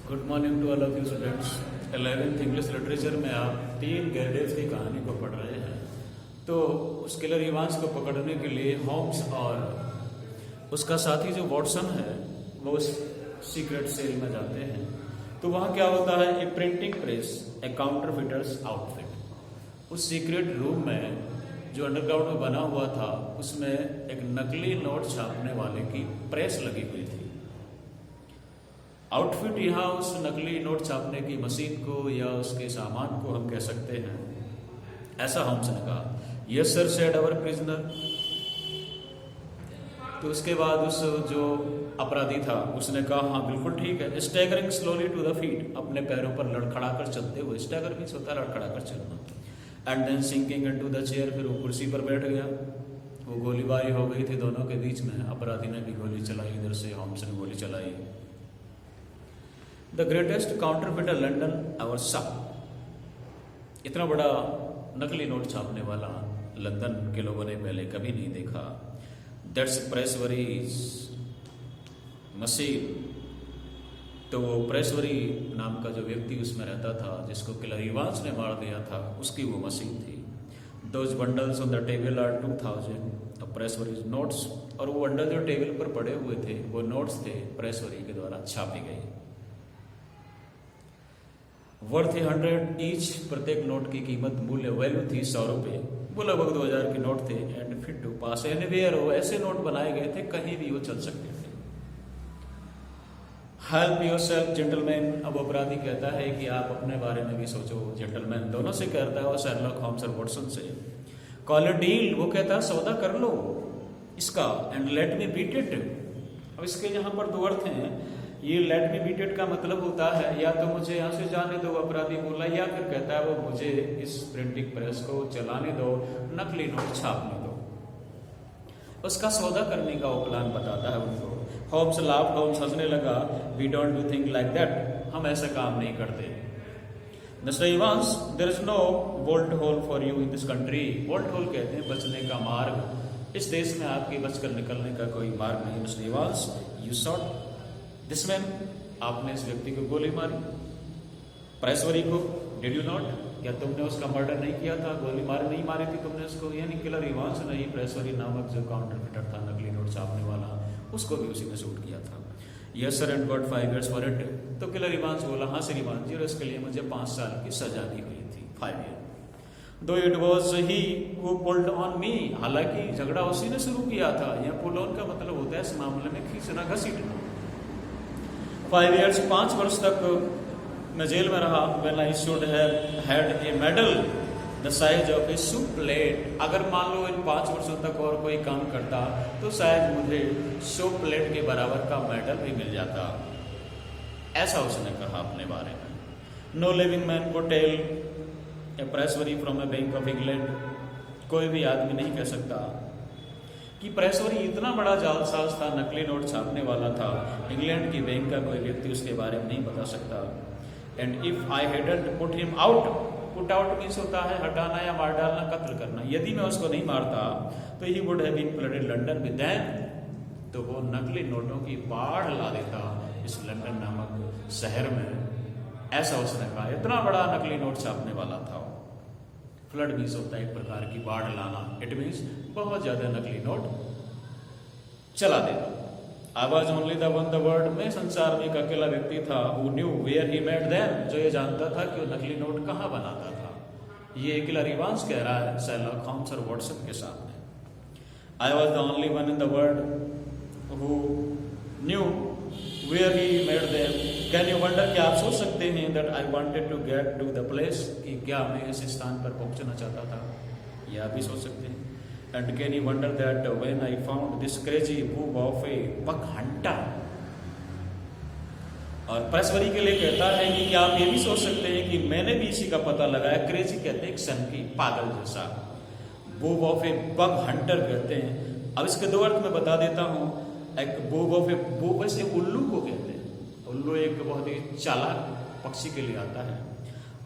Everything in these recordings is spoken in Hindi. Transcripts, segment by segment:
Good morning to all of you students. 11th English literature में आप 3 गैरडेव्स की कहानी को पढ़ रहे हैं। तो उस किलर इवांस को पकड़ने के लिए होम्स और उसका साथी जो वॉटसन है वो उस सीक्रेट सेल में जाते हैं। तो वहाँ क्या होता है, ए प्रिंटिंग प्रेस, ए काउंटरफिटर्स आउटफिट। उस सीक्रेट रूम में जो अंडरग्राउंड में बना हुआ था उसमें एक नकली नोट छापने वाले की प्रेस लगी हुई थी। आउटफिट यहाँ उस नकली नोट छापने की मशीन को या उसके सामान को हम कह सकते हैं। ऐसा होम्स ने कहा। यस सर सेड अवर प्रिजनर। तो उसके बाद उस जो अपराधी था उसने कहा हाँ बिल्कुल ठीक है। Staggering slowly to the feet, अपने पैरों पर लड़खड़ा कर चलते हुए। स्टैगर मीन्स होता है लड़खड़ा कर चलना। And then sinking into the chair, फिर वो कुर्सी पर बैठ गया। वो गोलीबारी हो गई थी दोनों के बीच में। अपराधी ने भी गोली चलाई, इधर से होम्स ने गोली चलाई। द ग्रेटेस्ट काउंटरफिटर लंदन एवर सा। इतना बड़ा नकली नोट छापने वाला लंदन के लोगों ने पहले कभी नहीं देखा। That's Prescott's machine. तो वो प्रेसवरी नाम का जो व्यक्ति उसमें रहता था जिसको किलर इवांस ने मार दिया था, उसकी वो मशीन थी। Those bundles on the table are 2000 Prescott's notes. और वो बंडल जो टेबल पर पड़े हुए थे वो नोट्स थे प्रेसवरी के द्वारा छापी गई। वर्थ 100 ईच, प्रत्येक नोट की कीमत मूल्य वैल्यू थी 100 रुपये। वो लगभग 2000 के नोट थे। And fit to pass anywhere, वो ऐसे नोट बनाए गए थे कहीं भी वो चल सकते थे। Help yourself gentleman. अब अपराधी कहता है कि आप अपने बारे में भी सोचो। जेंटलमैन दोनों से कहता है वो शर्लॉक होम्स और वॉटसन से। कॉल अ डील, वो कहता है सौदा कर लो इसका। And let me beat it. अब इसके यहाँ पर 2 अर्थ हैं। ये लेट मी बीट इट का मतलब होता है या तो मुझे यहाँ से जाने दो, अपराधी बोला, या फिर कहता है वो मुझे इस प्रिंटिंग प्रेस को चलाने दो, नकली नोट छापने दो। उसका सौदा करने का वो प्लान बताता है उनको। होम्स लाफ्ड, होम्स हंसने लगा। We don't do thing like that, हम ऐसा काम नहीं करते। Mister Evans, there is no bolt hole for you in this country. Bolt hole कहते हैं बचने का मार्ग। इस देश में आपके बचकर निकलने का कोई मार्ग नहीं। Mister Evans, you shot this man, आपने इस व्यक्ति को गोली मारी। प्रेसवरी को, डिड यू नॉट, क्या तुमने उसका मर्डर नहीं किया था, गोली मारी नहीं मारी थी तुमने उसको। यानी किलर इवांस ने ही प्रेसवरी नामक जो काउंटरफिटर था नकली नोट छापने वाला, उसको भी उसी ने शूट किया था। Yes sir and got 5 years for it. तो किलर इवांस बोला हाँ श्रीमान जी, और इसके लिए मुझे 5 साल की सजा दी हुई थी, 5 year। दो it was he who pulled on me, हालांकि झगड़ा उसी ने शुरू किया था। यह पुल ऑन का मतलब होता है इस मामले में खींचना, घसीटना। 5 years, 5 वर्ष तक मैं जेल में रहा। When I should have had a medal the size of a soup plate। अगर मान लो इन 5 वर्षों तक और कोई काम करता तो शायद मुझे सूप प्लेट के बराबर का मेडल भी मिल जाता। ऐसा उसने कहा अपने बारे में। No living man could tell a Prescott from a bank of England. कोई भी आदमी नहीं कह सकता कि प्रेसवरी इतना बड़ा जालसाज था, नकली नोट छापने वाला था, इंग्लैंड की बैंक का कोई व्यक्ति उसके बारे में नहीं बता सकता। And if I hadn't put him out, put out means होता है हटाना या मार डालना, कत्ल करना। यदि मैं उसको नहीं मारता तो he would have been flooded London with them, तो वो नकली नोटों की बाढ़ ला देता इस लंदन नामक शहर में। ऐसा उसने कहा। इतना बड़ा नकली नोट छापने वाला था। फ्लड मीन्स होता है एक प्रकार की बाढ़ लाना। इट मीन्स बहुत ज्यादा नकली नोट चला देना। I was only the one the world, में संसार में एक अकेला व्यक्ति था। Who knew where he made them, जो ये जानता था कि वो नकली नोट कहाँ बनाता था। ये किलर इवांस कह रहा है शर्लॉक होम्स और वॉटसन के सामने। I was the only one in the world who knew where he made them. Can you wonder, क्या आप सोच सकते हैं that I wanted to get to the place, कि क्या मैं इस स्थान पर पहुंचना चाहता था। ये आप भी सोच सकते हैं। And can you wonder that when I found this crazy boob of a buck hunter. और प्रेसवरी के लिए कहता है कि क्या आप ये भी सोच सकते हैं कि मैंने भी इसी का पता लगाया। क्रेजी कहते हैं एक सन की पागल जैसा, boob of a buck hunter कहते हैं। अब इसके 2 अर्थ में बता देता हूं। एक बूब ऑफ ए, बूब वैसे उल्लू को कहते हैं। उल्लू एक बहुत ही चालाक पक्षी के लिए आता है।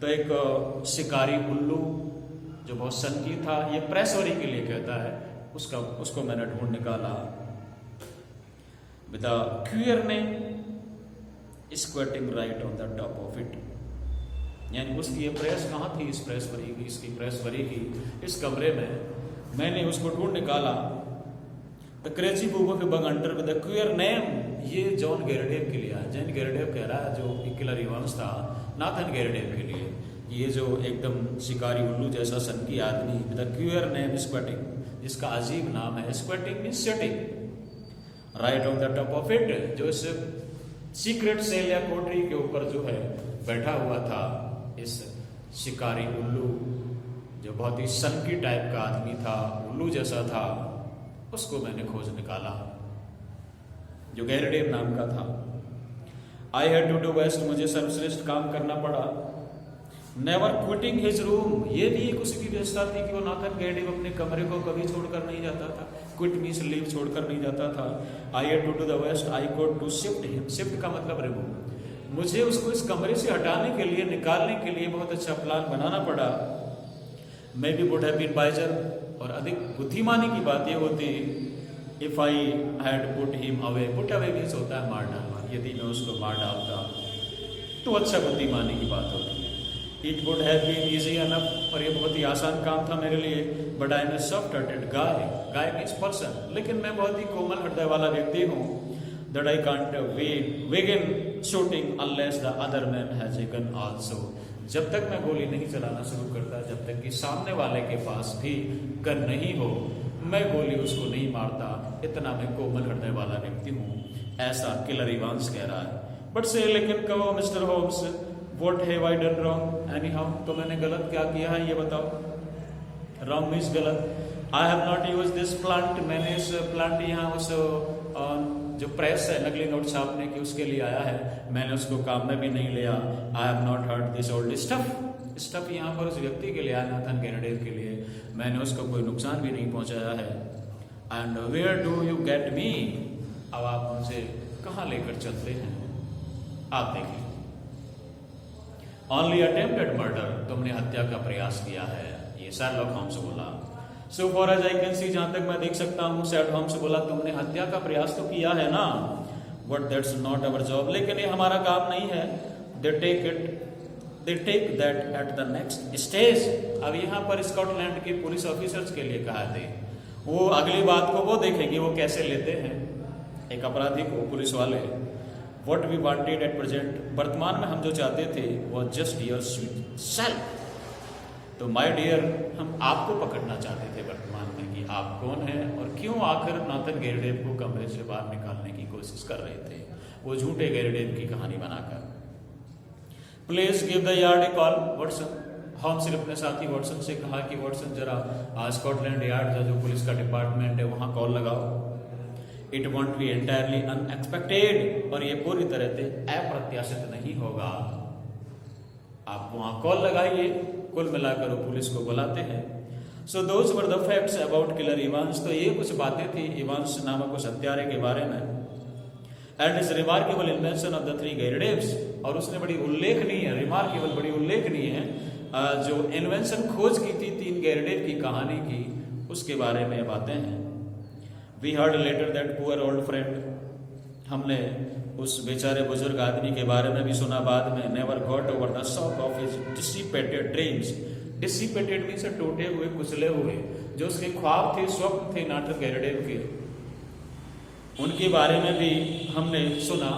तो एक शिकारी उल्लू जो बहुत सनकी था, ये प्रेसवरी के लिए कहता है। उसको मैंने ढूंढ निकाला। With a queer name, squatting right on the top of it. यानी उसकी ये प्रेस कहाँ थी? इस प्रेस भरी की, इसकी प्रेस भरी की इस कमरे में। मैंने उसको ढूंढ निकाला। The crazy book of bug hunter with the queer name, ये जॉन गैरेडेव के लिए है। जॉन गैरेडेव कह रहा है, जो किलर इवांस था, नाथन गैरेडेव के लिए, ये जो एकदम शिकारी उल्लू जैसा सनकी आदमी with the queer name squatting, जिसका अजीब नाम है squatting means setting right on the top of it, जो इस सीक्रेट सेल या कोठरी के ऊपर जो है बैठा हुआ था, इस शिकारी उल्लू जो बहुत ही सनकी टाइप का आदमी था, उल्लू जैसा था, उसको मैंने खोज निकाला, जो गैरेडेव नाम का था। I had to do best, मुझे सर्वश्रेष्ठ काम करना पड़ा। नेवर क्विटिंग हिज रूम, ये भी एक उसकी व्यवस्था थी कि वो नाथन गैरेडेव अपने कमरे को कभी छोड़कर नहीं जाता था। क्विट मींस लीव, छोड़कर नहीं जाता था। I had to do the best I could to shift him, shift का मतलब रिमूव। मुझे उसको इस कमरे से हटाने के लिए, निकालने के लिए बहुत अच्छा प्लान बनाना पड़ा। Maybe would have been wiser, और अधिक बुद्धिमानी की बात ये होती if I had put him away, put away means होता है मार डालना, यदि मैं उसको मार डालता तो अच्छा बुद्धिमानी की बात होती। It would have been easy enough, और ये बहुत ही आसान काम था मेरे लिए। But I am a soft hearted guy, guy means person, लेकिन मैं बहुत ही कोमल हृदय वाला व्यक्ति हूँ। That I can't begin shooting unless the other man has a gun also, जब तक मैं गोली नहीं चलाना शुरू करता, जब तक कि सामने वाले के पास भी गन नहीं हो, मैं गोली उसको नहीं मारता। इतना मैं कोमल हृदय वाला व्यक्ति हूँ, ऐसा किलर इवांस कह रहा है। बट से लेकिन कहो mister Holmes, what have I done wrong anyhow, तो मैंने गलत क्या किया है ये बताओ। रॉन्ग मीन्स गलत। आई have not use this plant, मैंने इस प्लांट यहाँ उस जो प्रेस है नकली नोट छापने की, उसके लिए आया है, मैंने उसको काम में भी नहीं लिया। I have not hurt this old stuff, stuff यहाँ पर उस व्यक्ति के लिए आया, नाथन गैरेडेव के लिए, मैंने उसको कोई नुकसान भी नहीं पहुंचाया है। And where do you get me, अब आप मुझे कहाँ लेकर चलते हैं, आप देखिए। ओनली अटेम्प्टेड मर्डर, तुमने हत्या का प्रयास किया है, ये शर्लॉक होम्स बोला। So far as I can see, जहां तक मैं देख सकता हूँ, शर्लॉक होम्स बोला, तुमने हत्या का प्रयास तो किया है ना, but that's not our job, लेकिन ये हमारा काम नहीं है। They take that at the next stage, अब यहाँ पर स्कॉटलैंड के पुलिस ऑफिसर्स के लिए कहा थे, वो अगली बात को वो देखेंगे वो कैसे लेते हैं एक अपराधी को पुलिस वाले। What we wanted at present, वर्तमान में हम जो चाहते थे वो जस्ट योर स्वीट सेल्फ, तो माय डियर हम आपको पकड़ना चाहते थे वर्तमान में कि आप कौन हैं और क्यों आखिर नाथन गैरेडेव को कमरे से बाहर निकालने की कोशिश कर रहे थे, वो झूठे गैरेडेव की कहानी बनाकर। Please give the yard a call Watson, Holmes ने अपने साथी वॉटसन से कहा कि वॉटसन जरा स्कॉटलैंड यार्ड जो पुलिस का डिपार्टमेंट है वहाँ कॉल लगाओ। It won't be entirely unexpected, और ये पूरी तरह से अप्रत्याशित नहीं होगा। आप वहां कॉल लगाइए, कुल मिलाकर वो पुलिस को बुलाते हैं। So those were the facts about killer Evans, तो ये कुछ बातें थी इवांस नामक उस हत्यारे के बारे में। And is remarkable invention of the three Garridebs, और उसने बड़ी उल्लेखनीय, रिमार्केबल बड़ी उल्लेखनीय है जो इन्वेंशन खोज की थी तीन गैरेडेव की कहानी की, उसके बारे में बातें हैं। We heard later that poor old friend, हमने उस बेचारे बुजुर्ग आदमी के बारे में भी सुना बाद में। Never got over the shock of his dissipated dreams, dissipated means टूटे हुए, कुचले हुए, जो उसके ख्वाब थे, स्वप्न थे नाथन गैरेडेव के, उनके बारे में भी हमने सुना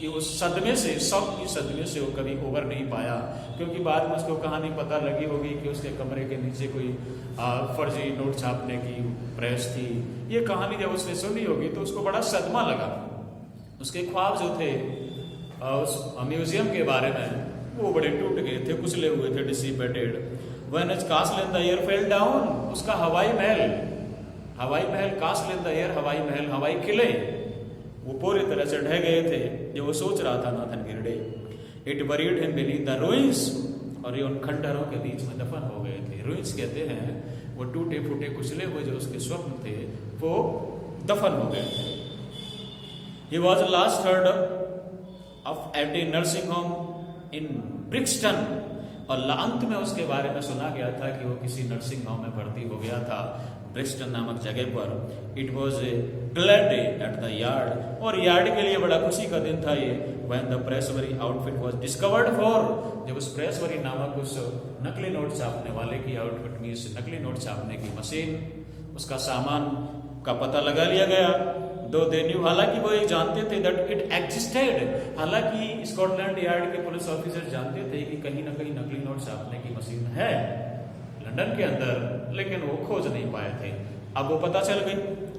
कि उस सदमे से, शौक की सदमे से वो कभी उबर नहीं पाया, क्योंकि बाद में उसको कहानी पता लगी होगी कि उसके कमरे के नीचे कोई फर्जी नोट छापने की प्रेस थी। ये कहानी जब उसने सुनी होगी तो उसको बड़ा सदमा लगा। उसके ख्वाब जो थे उस म्यूजियम के बारे में, वो बड़े टूट गए थे, कुचले हुए थे, dissipated. When is कास्टल in the air fell down, उसका हवाई महल, कास्टल इन द एयर, हवाई महल, हवाई किले, वो पूरी तरह से ढह गए थे जो वो सोच रहा था Nathan Garrideb. It buried him beneath the ruins, और ये उन खंडहरों के बीच में दफन हो गए थे। रूइंस कहते हैं वो टूटे फूटे कुचले हुए जो उसके स्वप्न थे वो दफन हो गए थे। He was last heard of at a nursing home in Brixton, और अंत में उसके बारे में सुना गया था कि वो किसी नर्सिंग होम में भर्ती हो गया था ब्रिस्टन नामक जगह पर। It was a glad day at the yard, और यार्ड के लिए बड़ा खुशी का दिन था ये। When the Prescott outfit was discovered for, जब उस प्रेसवरी नामक उस नकली नोट छापने वाले की आउटफिट में इस नकली नोट छापने की मशीन, उसका सामान का पता लगा लिया गया। दो दे न्यू, हालांकि वो ये जानते थे दैट इट एग्जिस्टेड, हालांकि स्कॉटलैंड यार्ड के पुलिस ऑफिसर जानते थे कि कहीं ना कहीं नकली नोट छापने की मशीन है लंदन के अंदर, लेकिन वो खोज नहीं पाए थे। अब वो पता चल गई,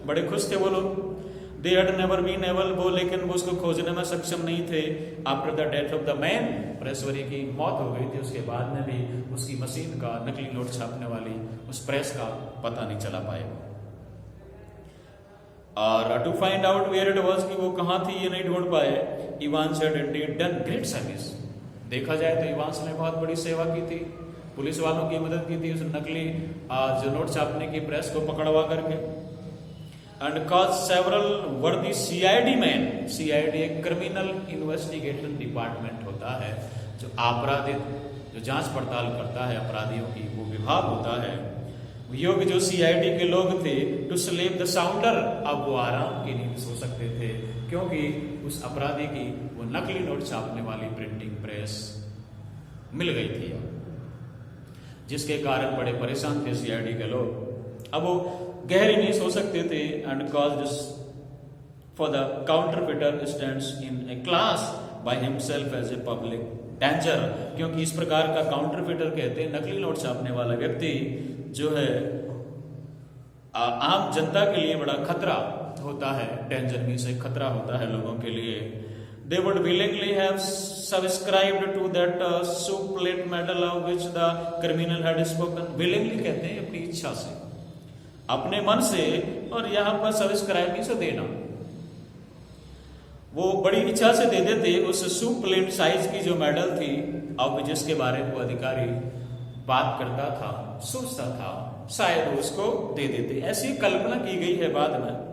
बड़े खुश थे वो लोग। They had never been able, वो लेकिन वो उसको खोजने में सक्षम नहीं थे। After the death of the man, Prescott की मौत हो गई थी, उसके बाद में भी उसकी मशीन का, नकली नोट छापने वाली उस प्रेस का पता नहीं चला पाए। और to find out where it was, कि वो कहाँ थी ये नहीं ढूंढ पाए। Evans had indeed done great service, देखा जाए तो इवांस ने बहुत बड़ी सेवा की थी, पुलिस वालों की मदद की थी उस नकली जो नोट छापने की प्रेस को पकड़वा करके। एंड कॉज सेवरल वर्दी सीआईडी मैन, सीआईडी एक क्रिमिनल इन्वेस्टिगेशन डिपार्टमेंट होता है, जो आपराधिक, जो जांच पड़ताल करता है अपराधियों की, वो विभाग होता है। योग जो सीआईडी के लोग थे, टू स्लीप द साउंडर, अब वो आराम की नींद सो सकते थे, क्योंकि उस अपराधी की वो नकली नोट छापने वाली प्रिंटिंग प्रेस मिल गई थी, जिसके कारण बड़े परेशान थे सीआईडी के लोग। अब वो गहरी नहीं सो सकते थे। And cause this for the counterfeiter stands in a class by himself as a public danger, क्योंकि इस प्रकार का काउंटरफिटर कहते हैं नकली नोट छापने वाला व्यक्ति जो है आम जनता के लिए बड़ा खतरा होता है, डेंजर मींस एक खतरा होता है लोगों के लिए। They would willingly have subscribed to that soup plate medal of which the criminal had spoken. Willingly कहते हैं अपनी इच्छा से, अपने मन से, और यहाँ पर सब्सक्राइब से देना, वो बड़ी इच्छा से दे देते उस सूप प्लेट साइज की जो मेडल थी, अब जिसके बारे में वो अधिकारी बात करता था, सोचता था, शायद उसको दे देते, ऐसी कल्पना की गई है बाद में।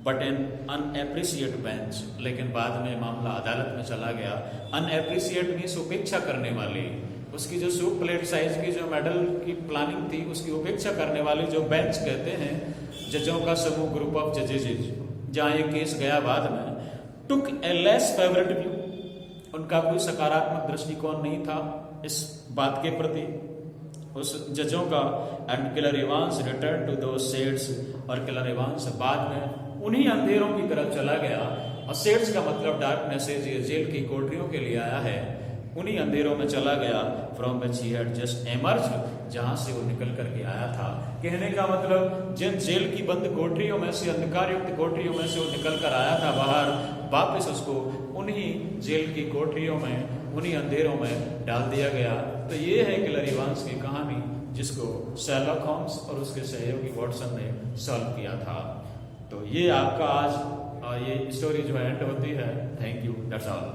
बट एन अनएप्रिशिएट बेंच, लेकिन बाद में मामला अदालत में चला गया। अनएप्रिशिएट मीन्स उपेक्षा करने वाली, उसकी जो सूप प्लेट साइज की जो मेडल की प्लानिंग थी, उसकी उपेक्षा करने वाली जो बेंच कहते हैं, जजों का समूह, ग्रुप ऑफ जजेज, जहां ये केस गया बाद में, टुक ए लेस फेवरेट व्यू, उनका कोई सकारात्मक दृष्टिकोण नहीं था इस बात के प्रति उस जजों का। And killer Evans return to those shades, और किलर इवांस बाद में उन्हीं अंधेरों की तरफ चला गया। और शेड्स का मतलब डार्कनेस है, ये जेल की कोठरियों के लिए आया है, उन्हीं अंधेरों में चला गया। From which he had just emerge, जहां से वो निकल करके आया था। कहने का मतलब जिन जेल की बंद कोठरियों में से, अंधकार युक्त कोठरियों में से वो निकल कर आया था बाहर, वापस उसको उन्हीं जेल की कोठरियों में, उन्हीं अंधेरों में डाल दिया गया। तो ये है किलर इवांस की कहानी, जिसको शर्लॉक होम्स और उसके सहयोगी वॉटसन ने सॉल्व किया था। तो ये आपका आज ये स्टोरी जो है एंड होती है। Thank you, that's all.